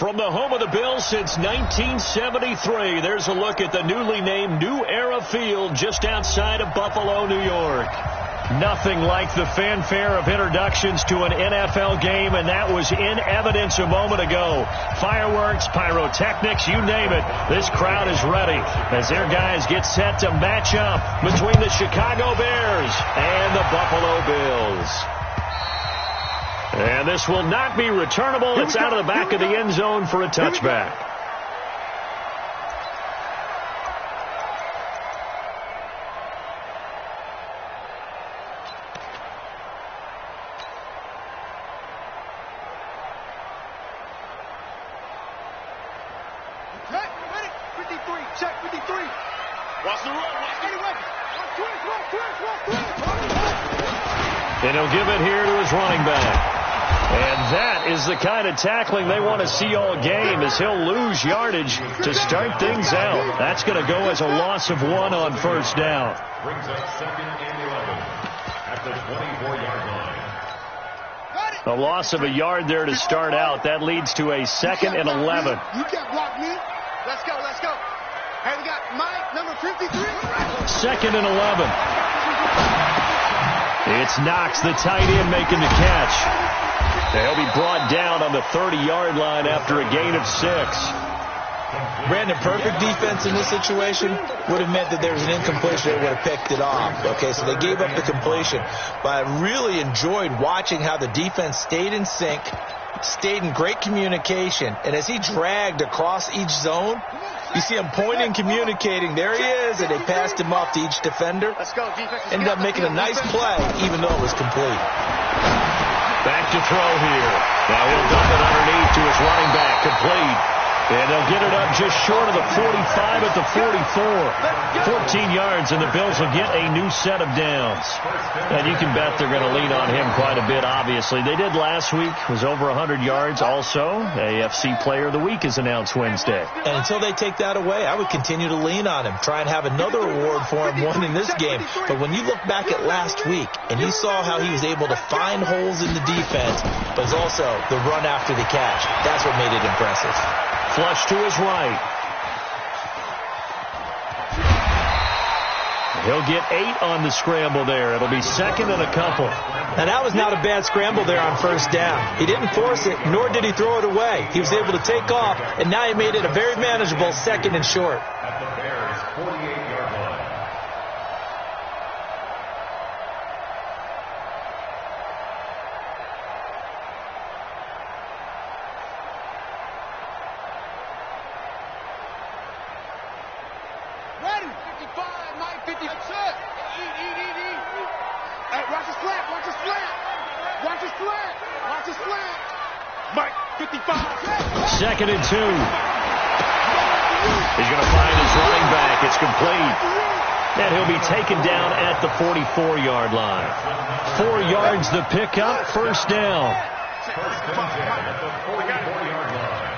From the home of the Bills since 1973, there's a look at the newly named New Era Field just outside of Buffalo, New York. Nothing like the fanfare of introductions to an NFL game, and that was in evidence a moment ago. Fireworks, pyrotechnics, you name it. This crowd is ready as their guys get set to match up between the Chicago Bears and the Buffalo Bills. And this will not be returnable. It's out of the back of the end zone for a touchback. Check 53. Watch the run. And he'll give it here to his running back. And that is the kind of tackling they want to see all game, as he'll lose yardage to start things out. That's going to go as a loss of 1 on first down. Brings up 2nd and 11 at the 24-yard line. A loss of a yard there to start out. That leads to a 2nd and 11. You can't block me. Let's go. Hey, we got Mike, number 53. 2nd and 11. It's Knox, the tight end, making the catch. They'll be brought down on the 30-yard line after a gain of 6. Brandon, perfect defense in this situation would have meant that there was an incompletion. They would have picked it off. Okay, so they gave up the completion. But I really enjoyed watching how the defense stayed in sync, stayed in great communication. And as he dragged across each zone, you see him pointing, communicating. There he is, and they passed him off to each defender. Ended up making a nice play, even though it was complete. Back to throw here. Now he'll dump it underneath to his running back, complete. And they'll get it up just short of the 45 at the 44. 14 yards, and the Bills will get a new set of downs. And you can bet they're going to lean on him quite a bit, obviously. They did last week, was over 100 yards. Also, AFC Player of the Week is announced Wednesday. And until they take that away, I would continue to lean on him, try and have another award for him, one in this game. But when you look back at last week, and you saw how he was able to find holes in the defense, but it's also the run after the catch. That's what made it impressive. Flush to his right. He'll get 8 on the scramble there. It'll be 2nd and a couple. And that was not a bad scramble there on first down. He didn't force it, nor did he throw it away. He was able to take off, and now he made it a very manageable 2nd and short. At the Bears' 48-yard line. Mike, 55. 2nd and 2. He's going to find his running back. It's complete. And he'll be taken down at the 44-yard line. 4 yards the pickup, first down. First and 10 at the 44-yard line.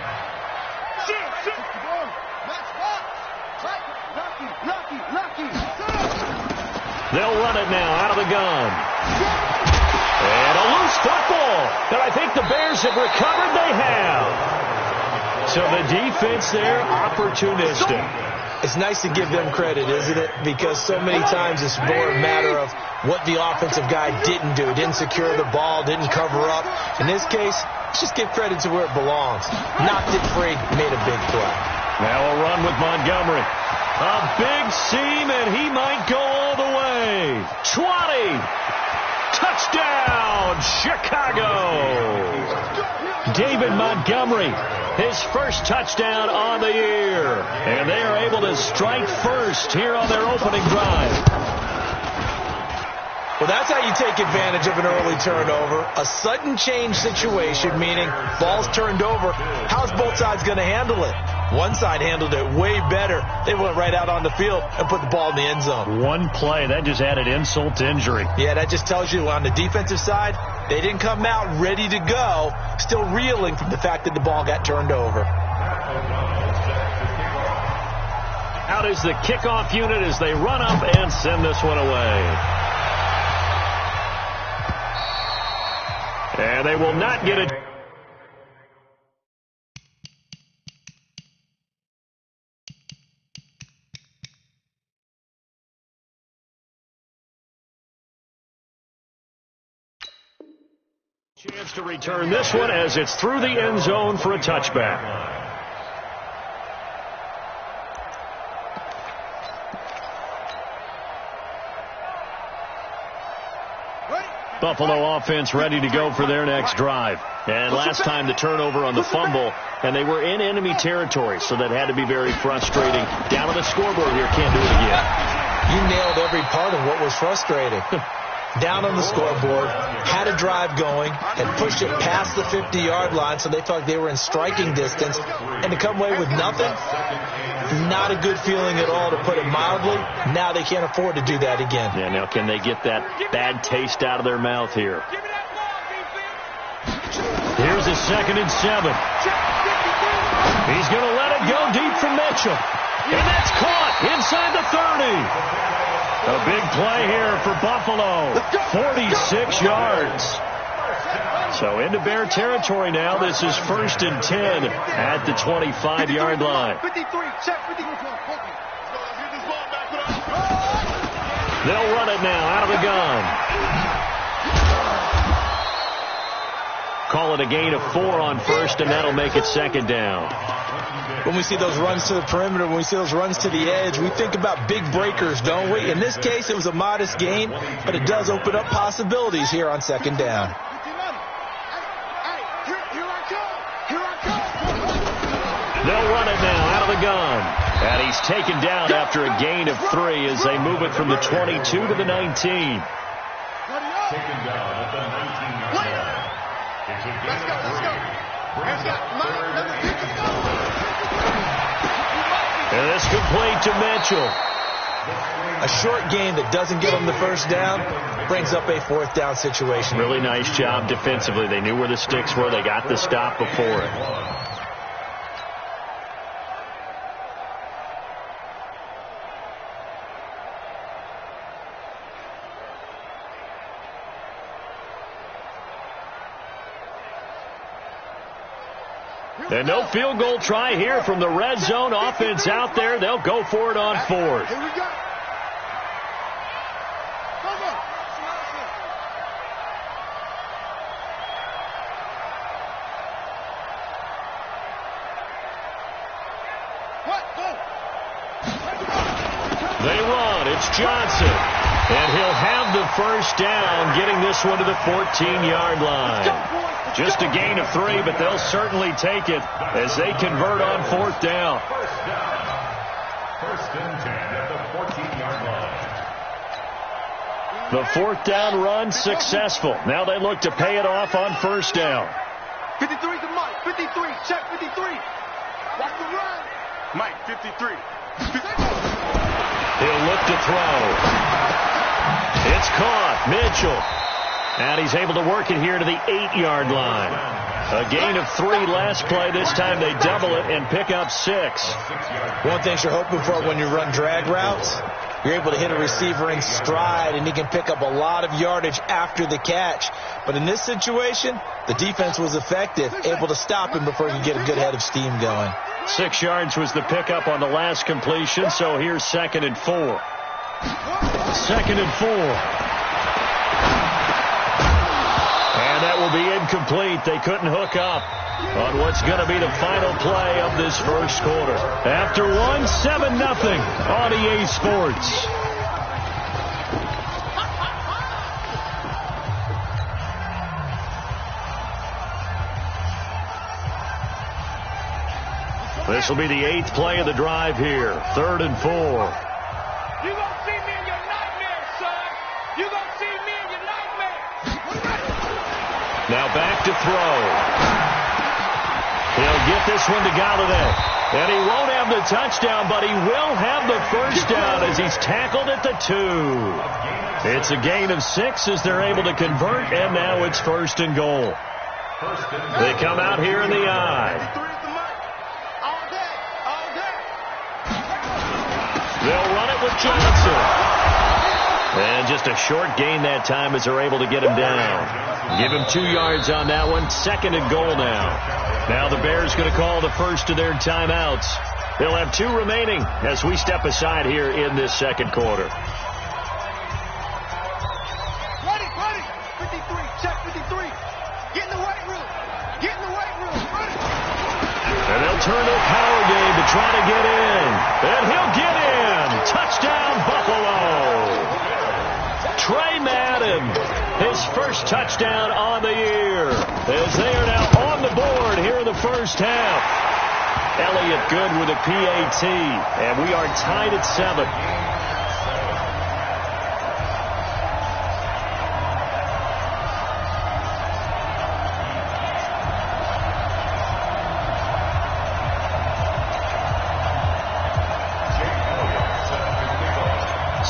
They'll run it now out of the gun. And a loose football. And I think the Bears have recovered. They have. So the defense there, opportunistic. It's nice to give them credit, isn't it? Because so many times it's more a matter of what the offensive guy didn't do. Didn't secure the ball, didn't cover up. In this case, just give credit to where it belongs. Knocked it free, made a big play. Now a run with Montgomery. A big seam, and he might go all the way. 20. Touchdown, Chicago. David Montgomery, his first touchdown on the year. And they are able to strike first here on their opening drive. Well, that's how you take advantage of an early turnover. A sudden change situation, meaning ball's turned over. How's both sides going to handle it? One side handled it way better. They went right out on the field and put the ball in the end zone. One play, that just added insult to injury. Yeah, that just tells you on the defensive side, they didn't come out ready to go, still reeling from the fact that the ball got turned over. Out is the kickoff unit as they run up and send this one away. And they will not get it. Chance to return this one as it's through the end zone for a touchback. Buffalo offense ready to go for their next drive. And last time the turnover on the fumble, and they were in enemy territory, so that had to be very frustrating. Down on the scoreboard here, can't do it again. You nailed every part of what was frustrating. Down on the scoreboard, had a drive going, had pushed it past the 50-yard line, so they felt like they were in striking distance, and to come away with nothing, not a good feeling at all, to put it mildly. Now they can't afford to do that again. Yeah, now can they get that bad taste out of their mouth here? Here's a 2nd and 7. He's going to let it go deep from Mitchell. And that's caught inside the 30. A big play here for Buffalo. 46 yards. So into Bear territory now. This is 1st and 10 at the 25-yard line. 53, check 53. They'll run it now out of the gun. Call it a gain of 4 on 1st, and that'll make it 2nd down. When we see those runs to the perimeter, when we see those runs to the edge, we think about big breakers, don't we? In this case, it was a modest gain, but it does open up possibilities here on 2nd down. They'll run it now out of the gun. And he's taken down after a gain of 3 as they move it from the 22 to the 19. Taken down at the 19-yard line. Let's go, let's go. Let's go. And it's complete to Mitchell. A short gain that doesn't get them the 1st down brings up a 4th down situation. Really nice job defensively. They knew where the sticks were. They got the stop before it. And no field goal try here from the red zone. Offense out there. They'll go for it on 4th. Here we go. They run. It's Johnson. And he'll have the 1st down, getting this one to the 14-yard line. Just a gain of 3, but they'll certainly take it as they convert on 4th down. 1st and 10 at the 14-yard line. The 4th down run successful. Now they look to pay it off on 1st down. 53 to Mike. 53. Check 53. Watch the run. Mike, 53. He'll look to throw. It's caught. Mitchell. And he's able to work it here to the 8-yard line. A gain of 3 last play. This time they double it and pick up 6. One thing you're hoping for when you run drag routes, you're able to hit a receiver in stride, and he can pick up a lot of yardage after the catch. But in this situation, the defense was effective, able to stop him before he could get a good head of steam going. 6 yards was the pickup on the last completion, so here's 2nd and 4. 2nd and 4. And that will be incomplete. They couldn't hook up on what's going to be the final play of this 1st quarter. After 7-0 on EA Sports. This will be the 8th play of the drive here. 3rd and 4. You're going to see me in your nightmares, son. You're going to see me in your nightmares. Now back to throw. He'll get this one to Galladay. And he won't have the touchdown, but he will have the 1st down as he's tackled at the 2. It's a gain of 6 as they're able to convert, and now it's 1st and goal. They come out here in the I. They'll run it with Johnson. And just a short gain that time as they're able to get him down. Give him 2 yards on that one. 2nd and goal now. Now the Bears going to call the first of their timeouts. They'll have 2 remaining as we step aside here in this 2nd quarter. Ready. 53. Check 53. Get in the weight room. Get in the weight room. And they'll turn to a power game to try to get in. And he'll get in. Touchdown, Buffalo. Trey Madden, his first touchdown on the year, as they are now on the board here in the first half. Elliott good with a PAT, and we are tied at 7.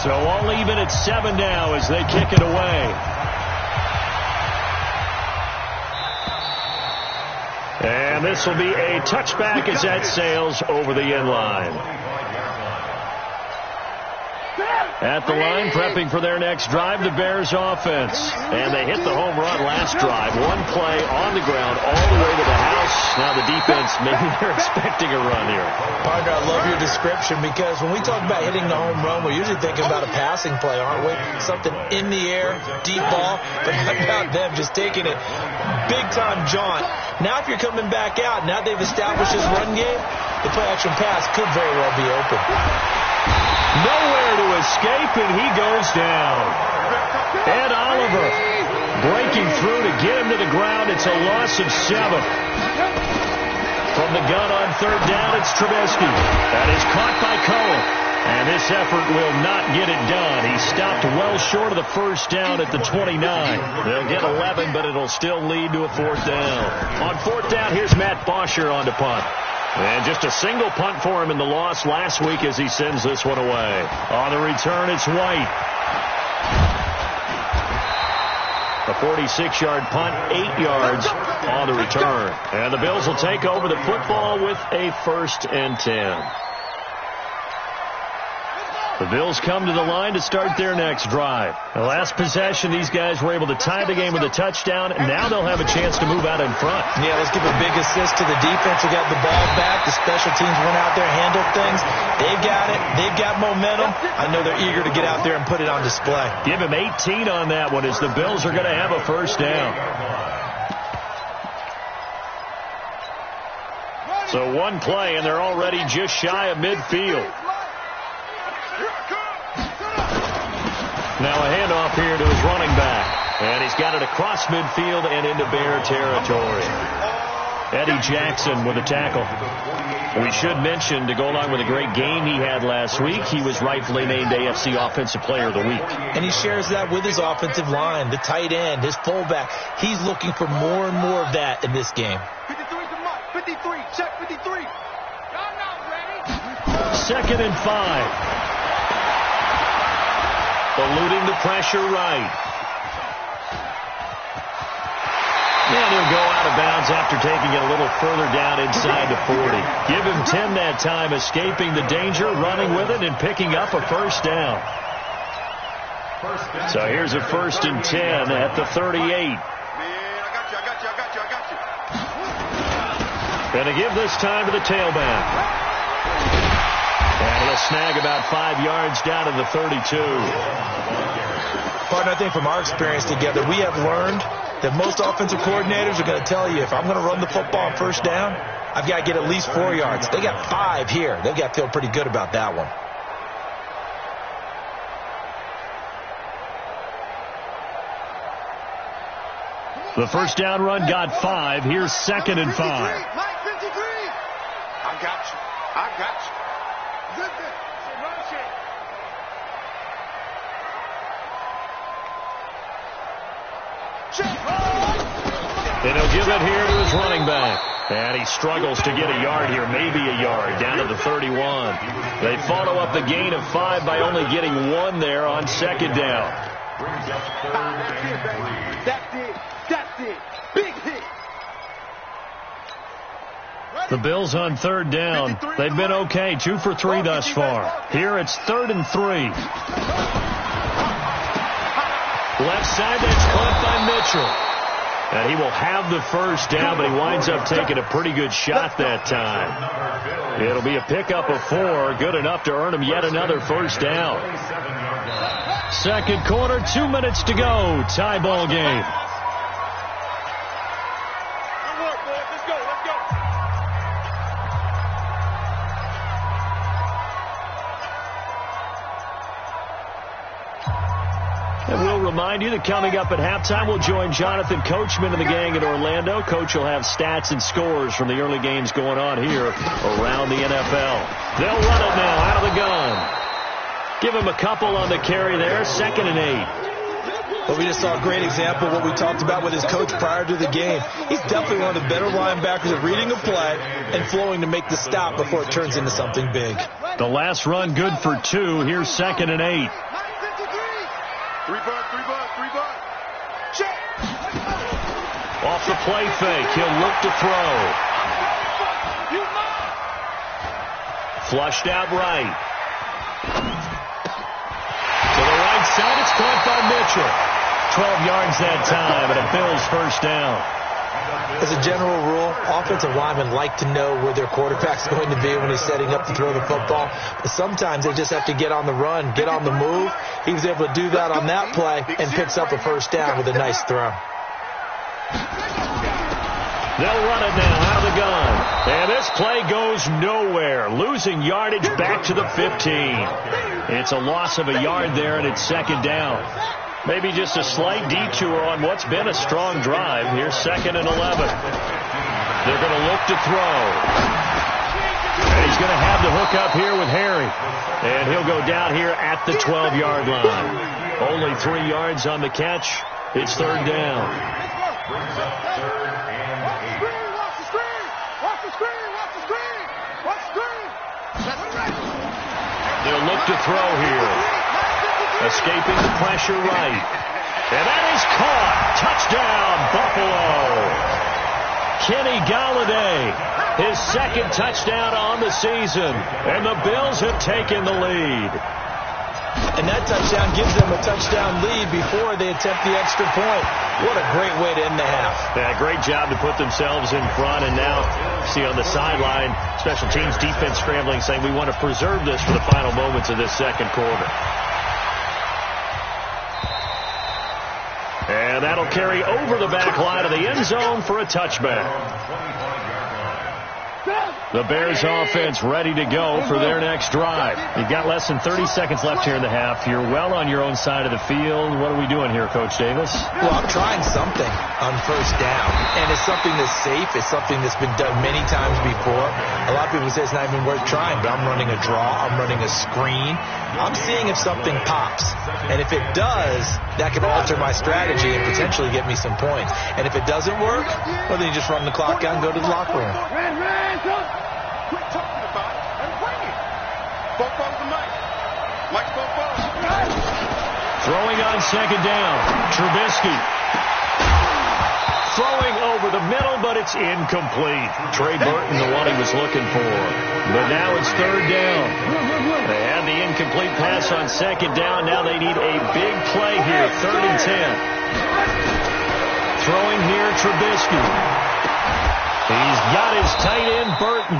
So all even at 7 now as they kick it away. And this will be a touchback as that sails over the end line. At the line, prepping for their next drive, the Bears offense. And they hit the home run last drive. One play on the ground all the way to the house. Now the defense, maybe they're expecting a run here. Partner, I love your description, because when we talk about hitting the home run, we're usually thinking about a passing play, aren't we? Something in the air, deep ball. But how about them just taking it big-time jaunt? Now if you're coming back out, now they've established this run game, the play-action pass could very well be open. Nowhere to escape, and he goes down. Ed Oliver breaking through to get him to the ground. It's a loss of 7. From the gun on third down, it's Trubisky. That is caught by Cohen. And this effort will not get it done. He stopped well short of the first down at the 29. They'll get 11, but it'll still lead to a 4th down. On 4th down, here's Matt Bosher on to punt. And just a single punt for him in the loss last week as he sends this one away. On the return, it's White. A 46-yard punt, 8 yards on the return. And the Bills will take over the football with a 1st and 10. The Bills come to the line to start their next drive. The last possession, these guys were able to tie the game with a touchdown, and now they'll have a chance to move out in front. Yeah, let's give a big assist to the defense who got the ball back. The special teams went out there, handled things. They've got it. They've got momentum. I know they're eager to get out there and put it on display. Give him 18 on that one as the Bills are going to have a 1st down. So one play, and they're already just shy of midfield. Now a handoff here to his running back. And he's got it across midfield and into Bear territory. Eddie Jackson with a tackle. We should mention, to go along with a great game he had last week, he was rightfully named AFC Offensive Player of the Week. And he shares that with his offensive line, the tight end, his fullback. He's looking for more and more of that in this game. 53 to Mike. 53. Check 53. Y'all not ready. 2nd and 5. Eluding the pressure right. And he'll go out of bounds after taking it a little further down inside the 40. Give him 10 that time, escaping the danger, running with it, and picking up a 1st down. So here's a 1st and 10 at the 38. I got you. Going to give this time to the tailback. And he'll snag about 5 yards down to the 32. Partner, I think from our experience together, we have learned that most offensive coordinators are going to tell you, if I'm going to run the football on 1st down, I've got to get at least 4 yards. They got 5 here. They've got to feel pretty good about that one. The 1st down run got 5. Here's 2nd and 5. Mike 53. I got you. Good. And he'll give it here to his running back. And he struggles to get a yard here, maybe a yard, down to the 31. They follow up the gain of 5 by only getting 1 there on 2nd down. That's it. Big hit. The Bills on 3rd down. They've been okay, 2 for 3 thus far. Here it's 3rd and 3. Left side, that's caught by Mitchell. And he will have the 1st down, but he winds up taking a pretty good shot that time. It'll be a pickup of 4, good enough to earn him yet another 1st down. 2nd quarter, 2 minutes to go. Tie ball game. And we'll remind you that coming up at halftime, we'll join Jonathan Coachman and the gang in Orlando. Coach will have stats and scores from the early games going on here around the NFL. They'll run it now out of the gun. Give him a couple on the carry there, 2nd and 8. Well, we just saw a great example of what we talked about with his coach prior to the game. He's definitely one of the better linebackers at reading a play and flowing to make the stop before it turns into something big. The last run good for 2. Here's 2nd and 8. 3 bud. Check. Off the play fake, he'll look to throw. Flushed out right. To the right side, it's caught by Mitchell. 12 yards that time, and a Bills first down. As a general rule, offensive linemen like to know where their quarterback's going to be when he's setting up to throw the football. But sometimes they just have to get on the run, get on the move. He was able to do that on that play and picks up a first down with a nice throw. They'll run it now out of the gun. And this play goes nowhere. Losing yardage back to the 15. It's a loss of a yard there, and it's 2nd down. Maybe just a slight detour on what's been a strong drive. Here's 2nd and 11. They're going to look to throw. And he's going to have the hook up here with Harry. And he'll go down here at the 12-yard line. Only 3 yards on the catch. It's 3rd down. Brings up 3rd and 8. They'll look to throw here. Escaping the pressure right. And that is caught. Touchdown, Buffalo. Kenny Galladay, his 2nd touchdown on the season. And the Bills have taken the lead. And that touchdown gives them a touchdown lead before they attempt the extra point. What a great way to end the half. Yeah, great job to put themselves in front. And now, see on the sideline, special teams defense scrambling, saying we want to preserve this for the final moments of this 2nd quarter. And that'll carry over the back line of the end zone for a touchback. The Bears offense ready to go for their next drive. You've got less than 30 seconds left here in the half. You're well on your own side of the field. What are we doing here, Coach Davis? Well, I'm trying something on first down, and it's something that's safe. It's something that's been done many times before. A lot of people say it's not even worth trying, but I'm running a draw. I'm running a screen. I'm seeing if something pops, and if it does, that could alter my strategy and potentially get me some points. And if it doesn't work, well, then you just run the clock out and go to the locker room. Quit talking about it and bring it. Bofo's the mic. Mike's Bofo. Throwing on 2nd down. Trubisky. Throwing over the middle, but it's incomplete. Trey Burton, the one he was looking for. But now it's 3rd down. They had the incomplete pass on 2nd down. Now they need a big play here. 3rd and 10. Throwing here, Trubisky. He's got his tight end, Burton.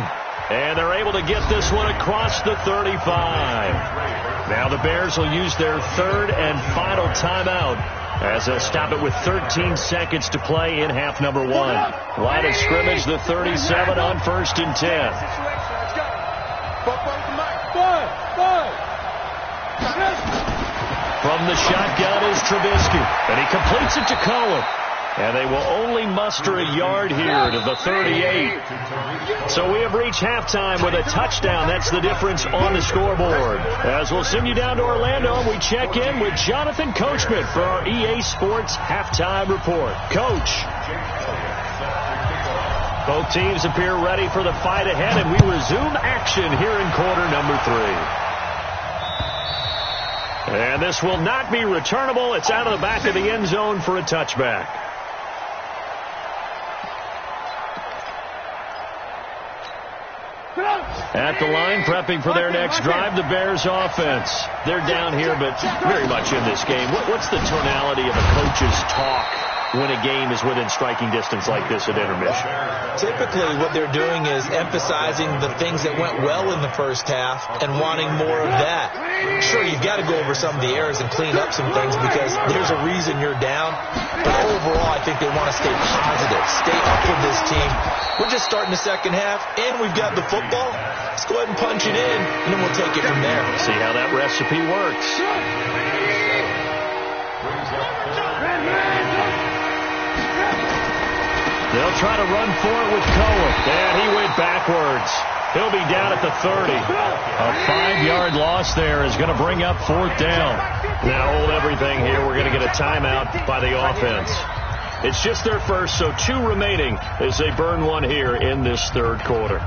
And they're able to get this one across the 35. Now the Bears will use their 3rd and final timeout as they'll stop it with 13 seconds to play in half number 1. Line of scrimmage, the 37 on 1st and 10. From the shotgun is Trubisky, and he completes it to Cohen. And they will only muster a yard here to the 38. So we have reached halftime with a touchdown. That's the difference on the scoreboard. As we'll send you down to Orlando, and we check in with Jonathan Coachman for our EA Sports Halftime Report. Coach. Both teams appear ready for the fight ahead, and we resume action here in quarter number 3. And this will not be returnable. It's out of the back of the end zone for a touchback. At the line, prepping for their next drive, the Bears offense. They're down here, but very much in this game. What's the tonality of a coach's talk when a game is within striking distance like this at intermission? Typically, what they're doing is emphasizing the things that went well in the first half and wanting more of that. Sure, you've got to go over some of the errors and clean up some things because there's a reason you're down. But overall, I think they want to stay positive, stay up with this team. We're just starting the second half, and we've got the football. Let's go ahead and punch it in, and then we'll take it from there. See how that recipe works. They'll try to run for it with Cohen. And he went backwards. He'll be down at the 30. A 5-yard loss there is going to bring up 4th down. Now hold everything here. We're going to get a timeout by the offense. It's just their first, so 2 remaining as they burn one here in this 3rd quarter.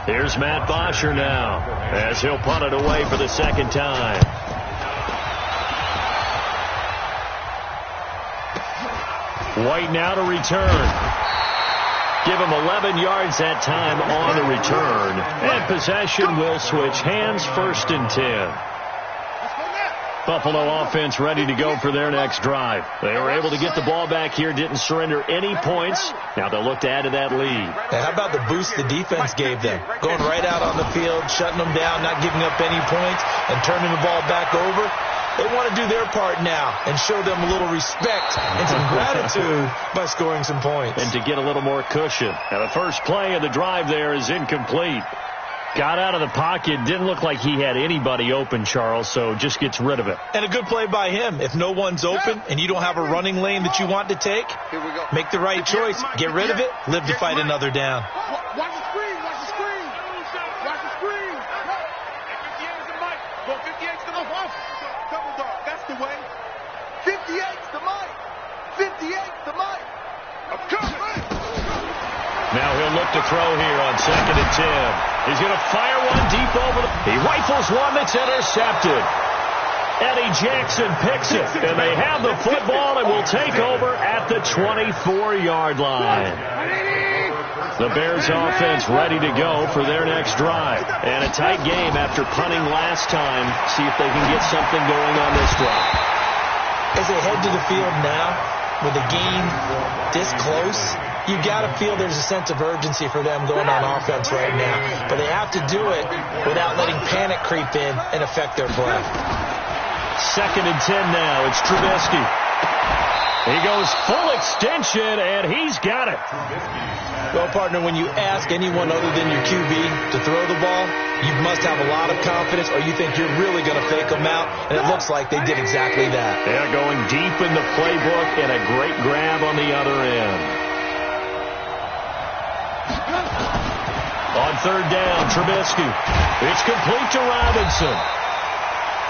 Here's Matt Bosher now as he'll punt it away for the 2nd time. White now to return. Give him 11 yards that time on the return. And possession will switch hands, 1st and 10. Buffalo offense ready to go for their next drive. They were able to get the ball back here, didn't surrender any points. Now they'll look to add to that lead. And how about the boost the defense gave them? Going right out on the field, shutting them down, not giving up any points, and turning the ball back over. They want to do their part now and show them a little respect and some gratitude by scoring some points. And to get a little more cushion. Now the first play of the drive there is incomplete. Got out of the pocket. Didn't look like he had anybody open, Charles, so just gets rid of it. And a good play by him. If no one's open and you don't have a running lane that you want to take, make the right choice. Get rid of it. Live to fight another down. Watch the screen. Watch the screen. Watch the screen. 58's the mic. Go 58's the mic. Double dog. That's the way. 58's the mic. 58's the mic. I'm coming. Now he'll look to throw here on 2nd and 10. He's going to fire one deep over the... He rifles one that's intercepted. Eddie Jackson picks it. And they have the football and will take over at the 24-yard line. The Bears offense ready to go for their next drive. And a tight game after punting last time. See if they can get something going on this drive. As they head to the field now, with the game this close, you got to feel there's a sense of urgency for them going on offense right now. But they have to do it without letting panic creep in and affect their play. 2nd and 10 now. It's Trubisky. He goes full extension, and he's got it. Well, partner, when you ask anyone other than your QB to throw the ball, you must have a lot of confidence, or you think you're really going to fake them out, and it looks like they did exactly that. They're going deep in the playbook, and a great grab on the other end. On 3rd down, Trubisky. It's complete to Robinson.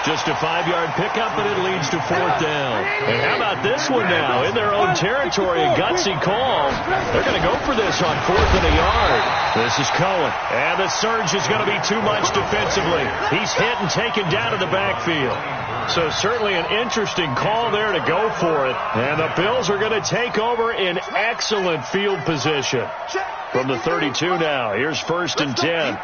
Just a 5-yard pickup, and it leads to 4th down. And how about this one now? In their own territory, a gutsy call. They're going to go for this on 4th and a yard. This is Cohen. And the surge is going to be too much defensively. He's hit and taken down in the backfield. So certainly an interesting call there to go for it. And the Bills are going to take over in excellent field position. From the 32 now, here's 1st and 10.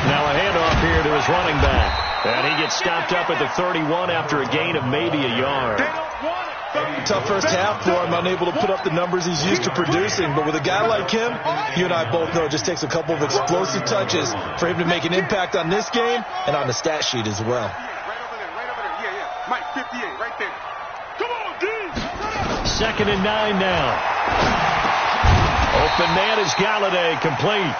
Now a handoff here to his running back. And he gets stopped up at the 31 after a gain of maybe a yard. Tough first half for him, unable to put up the numbers he's used to producing. But with a guy like him, you and I both know it just takes a couple of explosive touches for him to make an impact on this game and on the stat sheet as well. Right over there. Yeah. Mike, 58, right there. Come on, D. 2nd and 9 now. Open man is Galladay, complete.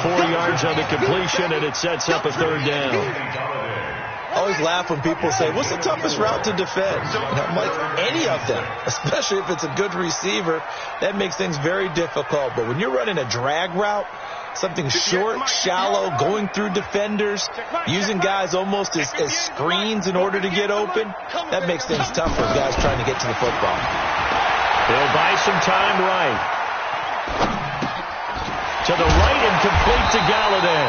4 yards on the completion, and it sets up a 3rd down. I always laugh when people say, what's the toughest route to defend? And I'm like, any of them, especially if it's a good receiver. That makes things very difficult. But when you're running a drag route, something short, shallow, going through defenders, using guys almost as screens in order to get open, that makes things tough for guys trying to get to the football. They'll buy some time right. To the right and complete to Galladay.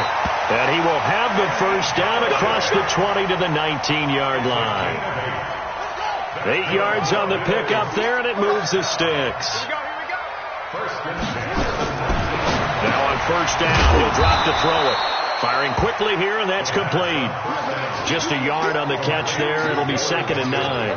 And he will have the 1st down across the 20 to the 19-yard line. 8 yards on the pickup there, and it moves the sticks. Now on 1st down, he'll drop to throw it. Firing quickly here, and that's complete. Just a yard on the catch there. It'll be 2nd and 9.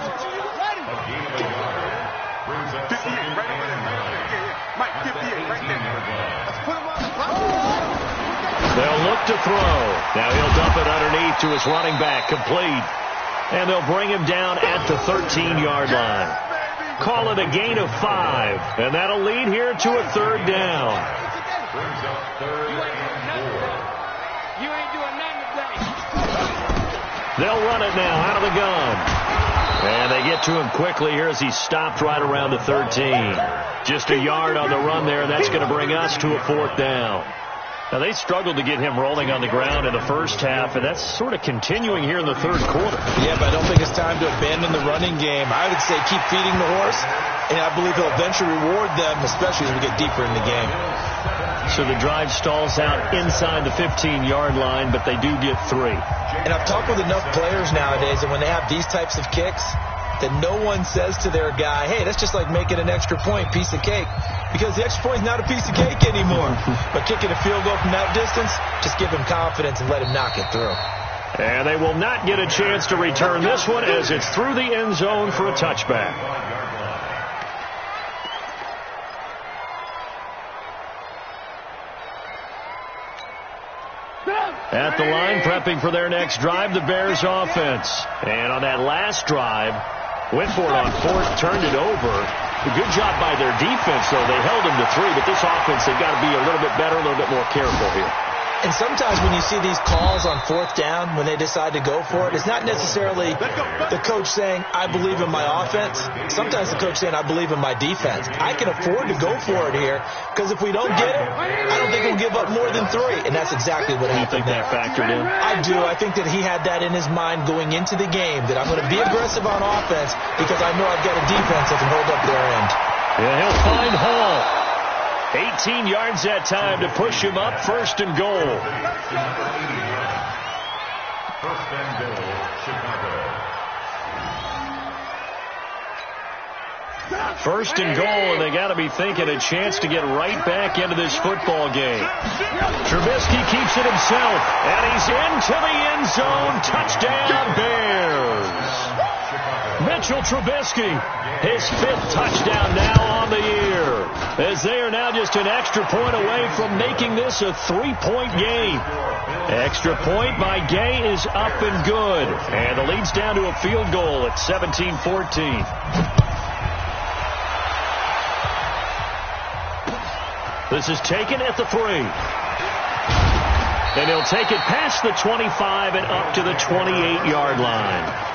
They'll look to throw. Now he'll dump it underneath to his running back, complete. And they'll bring him down at the 13-yard line. Call it a gain of 5. And that'll lead here to a 3rd down. You ain't doing They'll run it now out of the gun. And they get to him quickly here as he's stopped right around the 13. Just a yard on the run there. That's going to bring us to a 4th down. Now, they struggled to get him rolling on the ground in the first half, and that's sort of continuing here in the 3rd quarter. Yeah, but I don't think it's time to abandon the running game. I would say keep feeding the horse, and I believe he'll eventually reward them, especially as we get deeper in the game. So the drive stalls out inside the 15-yard line, but they do get 3. And I've talked with enough players nowadays that when they have these types of kicks, that no one says to their guy, hey, that's just like making an extra point, piece of cake. Because the extra point is not a piece of cake anymore. But kicking a field goal from that distance, just give him confidence and let him knock it through. And they will not get a chance to return this one as it's through the end zone for a touchback. At the line, prepping for their next drive, the Bears offense. And on that last drive, went for it on 4th, turned it over. A good job by their defense, though. They held them to 3, but this offense, they've got to be a little bit better, a little bit more careful here. And sometimes when you see these calls on 4th down, when they decide to go for it, it's not necessarily the coach saying, I believe in my offense. Sometimes the coach saying, I believe in my defense. I can afford to go for it here, because if we don't get it, I don't think we'll give up more than 3. And that's exactly what happened there. You think that factored in? I do. I think that he had that in his mind going into the game, that I'm going to be aggressive on offense because I know I've got a defense that can hold up their end. Yeah, he'll find Hall. 18 yards that time to push him up, 1st and goal. 1st and goal, Chicago. 1st and goal, and they got to be thinking a chance to get right back into this football game. Trubisky keeps it himself, and he's into the end zone. Touchdown, Bears. Mitchell Trubisky, his 5th touchdown now on the year, as they are now just an extra point away from making this a 3-point game. Extra point by Gay is up and good, and the lead's down to a field goal at 17-14. This is taken at the 3. And he'll take it past the 25 and up to the 28-yard line.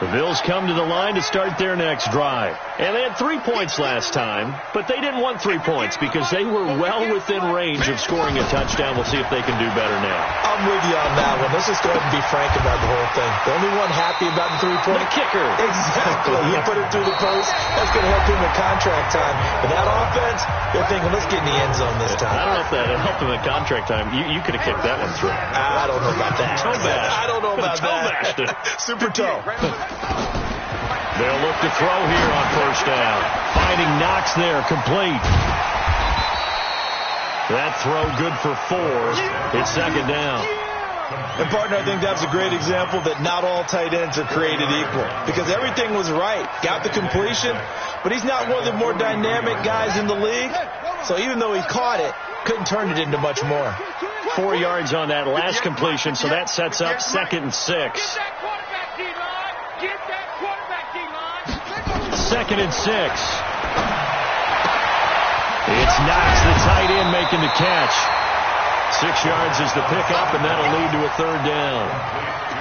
The Bills come to the line to start their next drive. And they had 3 points last time, but they didn't want 3 points because they were well within range of scoring a touchdown. We'll see if they can do better now. I'm with you on that one. Let's just go ahead and be frank about the whole thing. The only one happy about the 3-point? The kicker. Exactly. He put it through the post. That's going to help him with contract time. But that offense, they're thinking, let's get in the end zone this time. I don't know if that helped him at contract time. You could have kicked that one through. I don't know about that. Toe bash. I don't know about that. Super toe. They'll look to throw here on 1st down. Finding Knox there, complete. That throw good for 4. It's 2nd down. And, partner, I think that's a great example that not all tight ends are created equal. Because everything was right. Got the completion, but he's not one of the more dynamic guys in the league. So even though he caught it, couldn't turn it into much more. 4 yards on that last completion, so that sets up 2nd and 6. 2nd and 6. It's Knox, the tight end, making the catch. 6 yards is the pickup, and that'll lead to a 3rd down.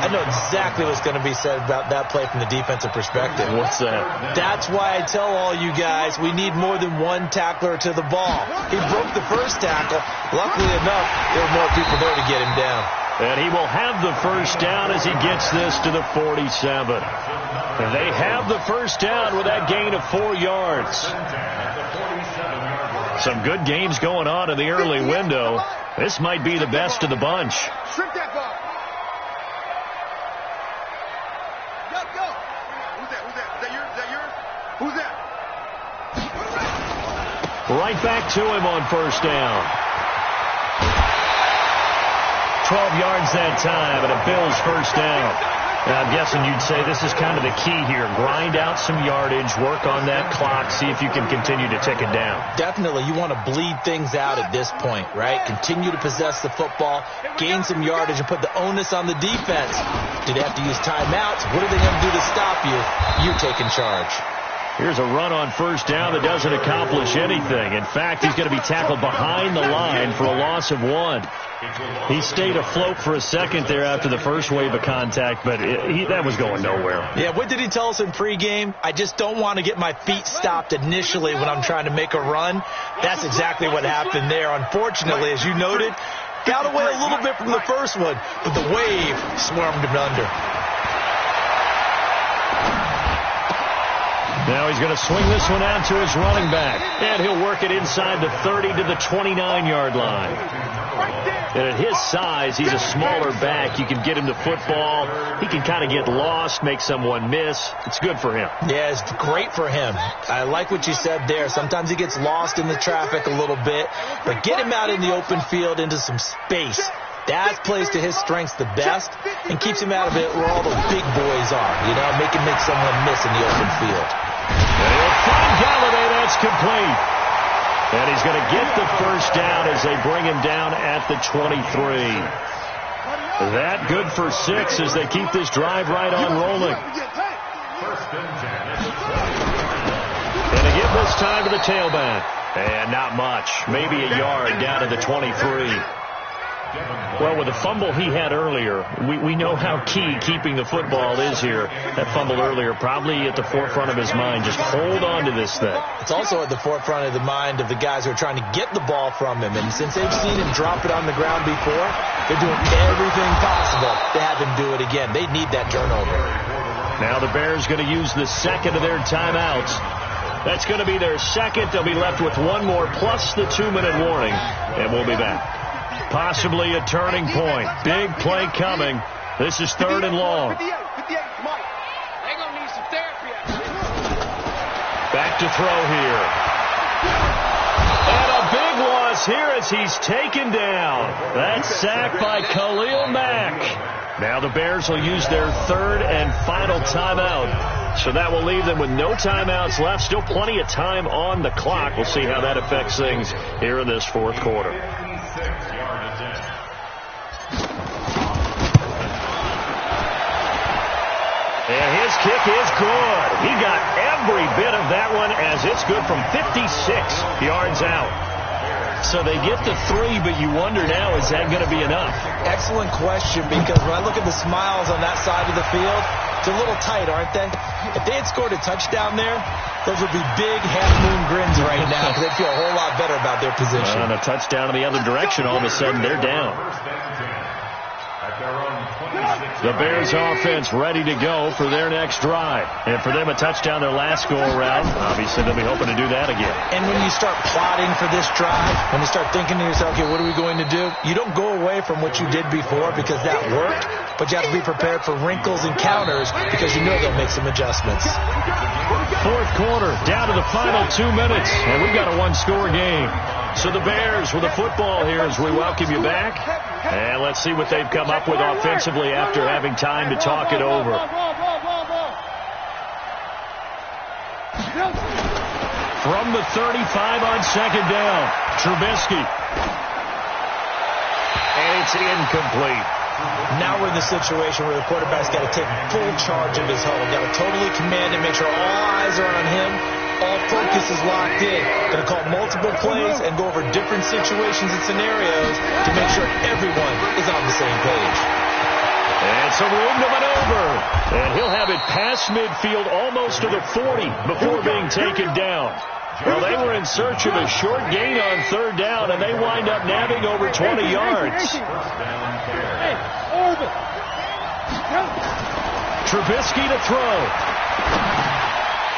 I know exactly what's going to be said about that play from the defensive perspective. What's that? That's why I tell all you guys we need more than one tackler to the ball. He broke the first tackle. Luckily enough, there were more people there to get him down. And he will have the 1st down as he gets this to the 47. And they have the 1st down with that gain of 4 yards. Some good games going on in the early window. This might be the best of the bunch. Strip that ball. Go. Who's that? Is that yours? Who's that? Right back to him on 1st down. 12 yards that time, and a Bills 1st down. Now, I'm guessing you'd say this is kind of the key here. Grind out some yardage, work on that clock, see if you can continue to tick it down. Definitely. You want to bleed things out at this point, right? Continue to possess the football, gain some yardage, and put the onus on the defense. Do they have to use timeouts? What are they going to do to stop you? You're taking charge. Here's a run on first down that doesn't accomplish anything. In fact, he's going to be tackled behind the line for a loss of 1. He stayed afloat for a second there after the first wave of contact, but that was going nowhere. Yeah, what did he tell us in pregame? I just don't want to get my feet stopped initially when I'm trying to make a run. That's exactly what happened there. Unfortunately, as you noted, got away a little bit from the first one, but the wave swarmed him under. Now he's going to swing this one out to his running back, and he'll work it inside the 30 to the 29-yard line. And at his size, he's a smaller back. You can get him the football. He can kind of get lost, make someone miss. It's good for him. Yeah, it's great for him. I like what you said there. Sometimes he gets lost in the traffic a little bit, but get him out in the open field into some space. That plays to his strengths the best and keeps him out of it where all the big boys are, you know, make someone miss in the open field. And he'll find Galladay. That's complete. And he's going to get the first down as they bring him down at the 23. That good for 6 as they keep this drive right on rolling. And again this time to the tailback. And not much. Maybe a yard down to the 23. Well, with the fumble he had earlier, we know how key keeping the football is here. That fumble earlier probably at the forefront of his mind. Just hold on to this thing. It's also at the forefront of the mind of the guys who are trying to get the ball from him. And since they've seen him drop it on the ground before, they're doing everything possible to have him do it again. They need that turnover. Now the Bears going to use the second of their timeouts. That's going to be their second. They'll be left with one more plus the 2-minute warning. And we'll be back. Possibly a turning point. Big play coming. This is 3rd and long. Back to throw here. And a big loss here as he's taken down. That's sacked by Khalil Mack. Now the Bears will use their 3rd and final timeout. So that will leave them with no timeouts left. Still plenty of time on the clock. We'll see how that affects things here in this 4th quarter. And his kick is good. He got every bit of that one as it's good from 56 yards out. So they get to 3, but you wonder now, is that going to be enough? Excellent question, because when I look at the smiles on that side of the field, it's a little tight, aren't they? If they had scored a touchdown there, those would be big half-moon grins right now because they'd feel a whole lot better about their position. And a touchdown in the other direction, all of a sudden they're down. The Bears offense ready to go for their next drive. And for them, a touchdown their last go-around. Obviously, they'll be hoping to do that again. And when you start plotting for this drive, when you start thinking to yourself, okay, what are we going to do? You don't go away from what you did before because that worked, but you have to be prepared for wrinkles and counters because you know they'll make some adjustments. 4th quarter, down to the final 2 minutes, and we've got a 1-score game. So the Bears with the football here as we welcome you back. And let's see what they've come up with offensively after having time to talk it over. From the 35 on 2nd down, Trubisky. And it's incomplete. Now we're in the situation where the quarterback's got to take full charge of his huddle. Got to totally command it, make sure all eyes are on him. All focus is locked in. Going to call multiple plays and go over different situations and scenarios to make sure everyone is on the same page. And some room to maneuver. And he'll have it past midfield almost to the 40 before being taken down. Well, they were in search of a short gain on 3rd down, and they wind up nabbing over 20 yards. Trubisky to throw.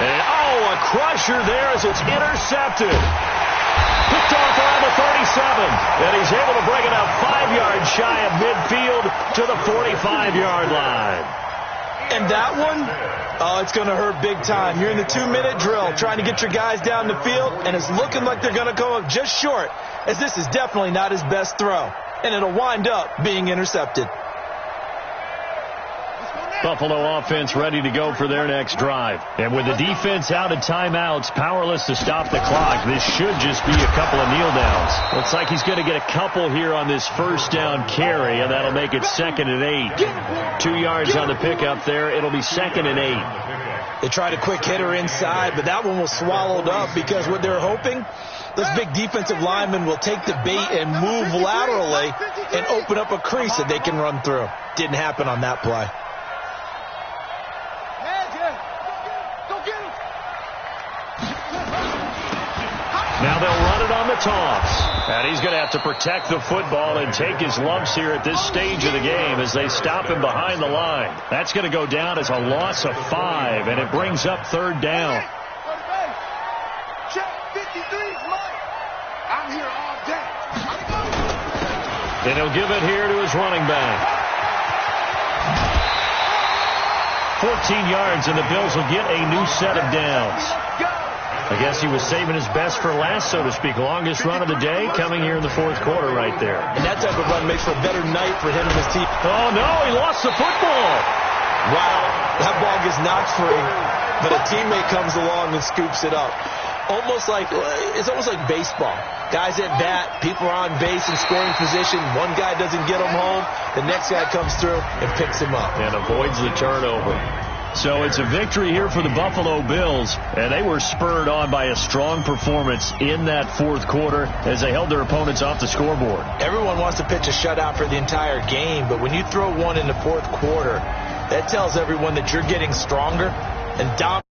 And, a crusher there as it's intercepted. Picked off around the 37. And he's able to bring it up 5 yards shy of midfield to the 45-yard line. And that one, it's going to hurt big time. You're in the 2-minute drill trying to get your guys down the field, and it's looking like they're going to go up just short, as this is definitely not his best throw. And it'll wind up being intercepted. Buffalo offense ready to go for their next drive. And with the defense out of timeouts, powerless to stop the clock, this should just be a couple of kneel downs. Looks like he's going to get a couple here on this 1st down carry, and that'll make it 2nd and 8. 2 yards on the pickup there. It'll be 2nd and 8. They tried a quick hitter inside, but that one was swallowed up because what they're hoping, those big defensive linemen will take the bait and move laterally and open up a crease that they can run through. Didn't happen on that play. Now they'll run it on the toss. And he's going to have to protect the football and take his lumps here at this stage of the game as they stop him behind the line. That's going to go down as a loss of 5, and it brings up 3rd down. Check 53's Mike. I'm here all day. And he'll give it here to his running back. 14 yards, and the Bills will get a new set of downs. I guess he was saving his best for last, so to speak. Longest run of the day coming here in the 4th quarter right there. And that type of run makes for a better night for him and his team. Oh, no, he lost the football. Wow, that ball gets knocked free, but a teammate comes along and scoops it up. It's almost like baseball. Guys at bat, people are on base in scoring position. One guy doesn't get him home. The next guy comes through and picks him up. And avoids the turnover. So it's a victory here for the Buffalo Bills, and they were spurred on by a strong performance in that 4th quarter as they held their opponents off the scoreboard. Everyone wants to pitch a shutout for the entire game, but when you throw one in the 4th quarter, that tells everyone that you're getting stronger and dominating.